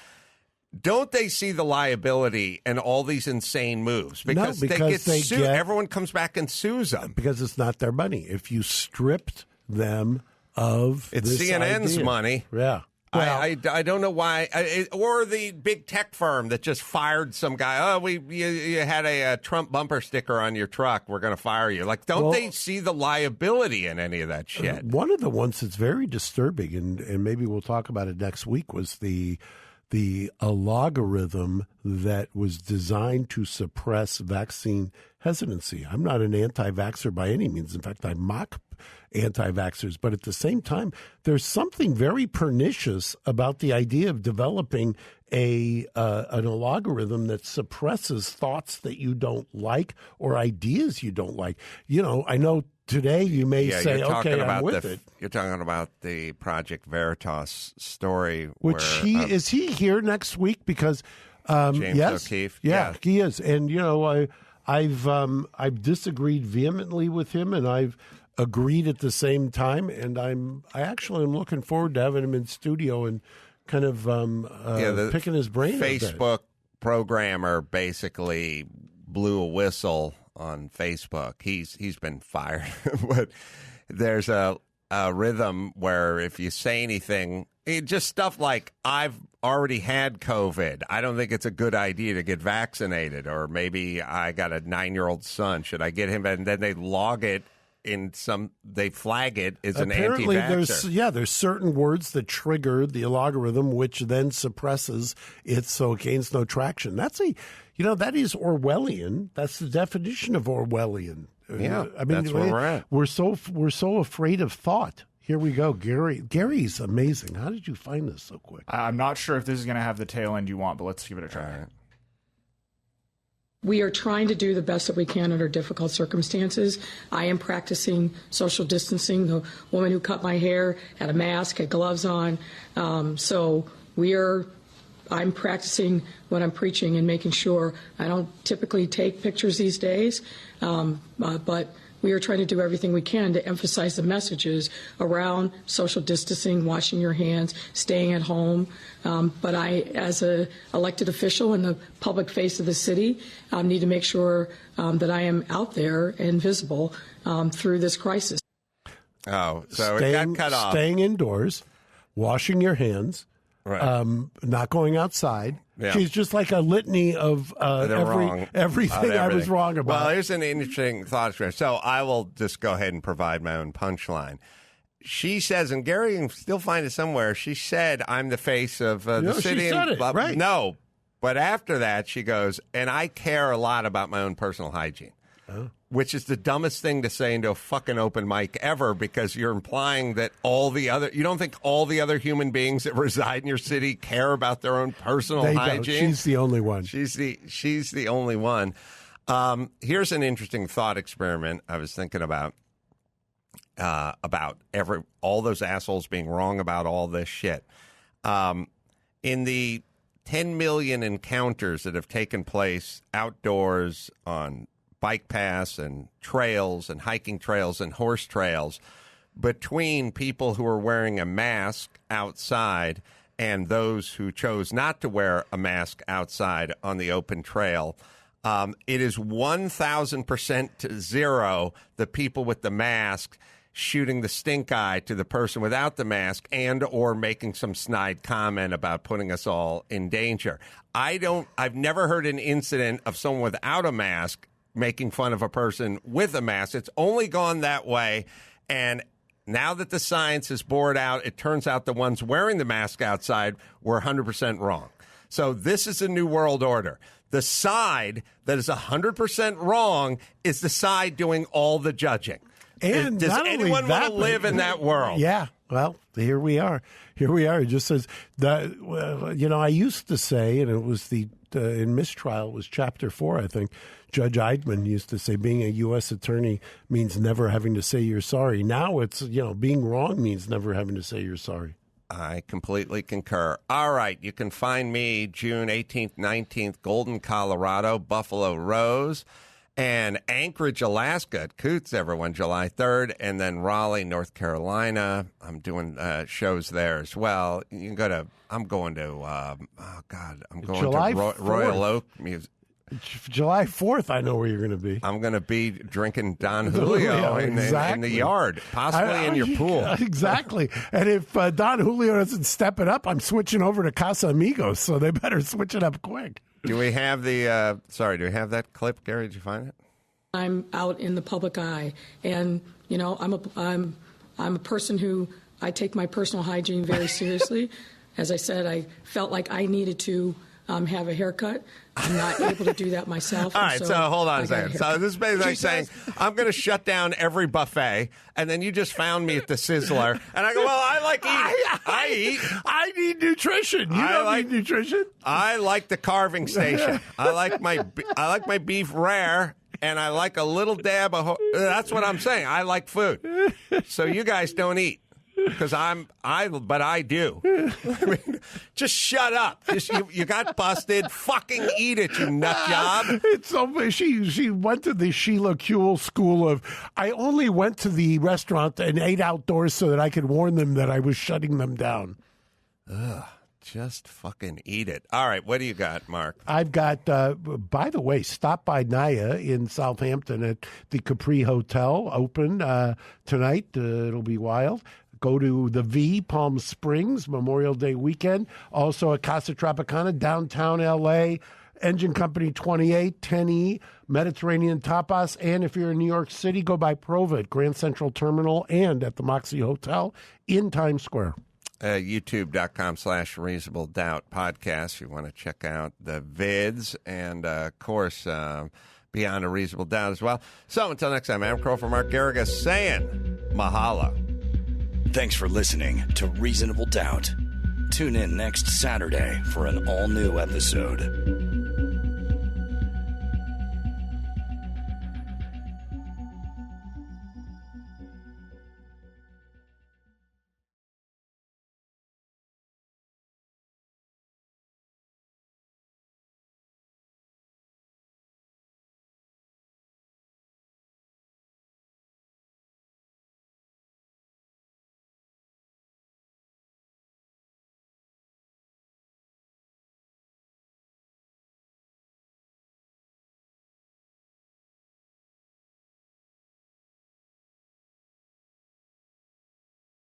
Don't they see the liability in all these insane moves? Because they get sued. Everyone comes back and sues them. Because it's not their money. If you stripped them of it's this CNN's idea. money. Yeah. Well, I don't know why. Or the big tech firm that just fired some guy. Oh, you had a Trump bumper sticker on your truck. We're going to fire you. Like, don't they see the liability in any of that shit? One of the ones that's very disturbing, and maybe we'll talk about it next week, was the algorithm that was designed to suppress vaccine hesitancy. I'm not an anti-vaxxer by any means. In fact, I mock anti-vaxxers. But at the same time, there's something very pernicious about the idea of developing an algorithm that suppresses thoughts that you don't like or ideas you don't like. You know, I know today you may say, okay, I'm with it. You're talking about the Project Veritas story. Is he here next week? Because James O'Keefe. Yeah, he is. And, you know, I've disagreed vehemently with him, and I've agreed at the same time. And I actually am looking forward to having him in studio and kind of picking his brain. Facebook programmer basically blew a whistle on Facebook. He's been fired, but there's a rhythm where if you say anything, just stuff like, I've already had COVID, I don't think it's a good idea to get vaccinated, or maybe I got a 9-year-old son, should I get him? And then they log it in they flag it as an anti-vaxxer. There's certain words that trigger the algorithm, which then suppresses it, so it gains no traction. That is Orwellian. That's the definition of Orwellian. Yeah, I mean, that's where we're at. We're so afraid of thought. Here we go, Gary. Gary's amazing. How did you find this so quick? I'm not sure if this is going to have the tail end you want, but let's give it a try. All right. We are trying to do the best that we can under difficult circumstances. I am practicing social distancing. The woman who cut my hair had a mask, had gloves on. I'm practicing what I'm preaching and making sure. I don't typically take pictures these days, but we are trying to do everything we can to emphasize the messages around social distancing, washing your hands, staying at home. But I, as an elected official in the public face of the city, need to make sure that I am out there and visible through this crisis. Oh, so it got cut off. Staying indoors, washing your hands, right. Not going outside. Yeah. She's just like a litany of everything I was wrong about. Well, here's an interesting thought. So I will just go ahead and provide my own punchline. She says, and Gary can still find it somewhere, she said, I'm the face of the city. She said it, right. No, but after that, she goes, and I care a lot about my own personal hygiene. Oh. Which is the dumbest thing to say into a fucking open mic ever, because you're implying that you don't think all the other human beings that reside in your city care about their own personal hygiene? She's the only one. She's the only one. Here's an interesting thought experiment I was thinking about all those assholes being wrong about all this shit. In the 10 million encounters that have taken place outdoors on bike paths and trails and hiking trails and horse trails between people who are wearing a mask outside and those who chose not to wear a mask outside on the open trail, it is 1,000% to zero the people with the mask shooting the stink eye to the person without the mask and or making some snide comment about putting us all in danger. I've never heard an incident of someone without a mask making fun of a person with a mask. It's only gone that way. And now that the science is borne out, it turns out the ones wearing the mask outside were 100% wrong. So this is a new world order. The side that is 100% wrong is the side doing all the judging. And does anyone want to live in that world? Yeah. Well, here we are. It just says that, I used to say, and it was in mistrial, it was chapter 4, I think. Judge Eidman used to say being a U.S. attorney means never having to say you're sorry. Now it's, being wrong means never having to say you're sorry. I completely concur. All right. You can find me June 18th, 19th, Golden, Colorado, Buffalo Rose, and Anchorage, Alaska at Coots, everyone, July 3rd, and then Raleigh, North Carolina. I'm doing shows there as well. You can go to, I'm going to July Royal Oak Music. July 4th, I know where you're going to be. I'm going to be drinking Don Julio in the yard, possibly in your pool. Exactly. And if Don Julio doesn't step it up, I'm switching over to Casa Amigos, so they better switch it up quick. Do we have do we have that clip, Gary? Did you find it? I'm out in the public eye, and I'm a person who I take my personal hygiene very seriously. As I said, I felt like I needed to have a haircut. I'm not able to do that myself. All right, so hold on a second. So this is basically saying, I'm going to shut down every buffet, and then you just found me at the Sizzler, and I go, well, I like eating. I eat. I need nutrition. You don't need nutrition. I like the carving station. I like my beef rare, and I like a little dab of. That's what I'm saying. I like food. So you guys don't eat. because but I do. I mean, just shut up. You got busted. Fucking eat it, you nut job. It's so she went to the Sheila Kuehl school of, I only went to the restaurant and ate outdoors so that I could warn them that I was shutting them down. Ugh. Just fucking eat it. All right, what do you got, Mark? I've got, by the way, stop by Naya in Southampton at the Capri Hotel, open tonight. It'll be wild. Go to the V, Palm Springs, Memorial Day weekend. Also at Casa Tropicana, downtown L.A., Engine Company 28, 10E, Mediterranean Tapas. And if you're in New York City, go by Prova at Grand Central Terminal and at the Moxie Hotel in Times Square. YouTube.com/Reasonable Doubt podcast. If you want to check out the vids and, of course, Beyond a Reasonable Doubt as well. So until next time, I'm Crow for Mark Garrigus saying mahalo. Thanks for listening to Reasonable Doubt. Tune in next Saturday for an all-new episode.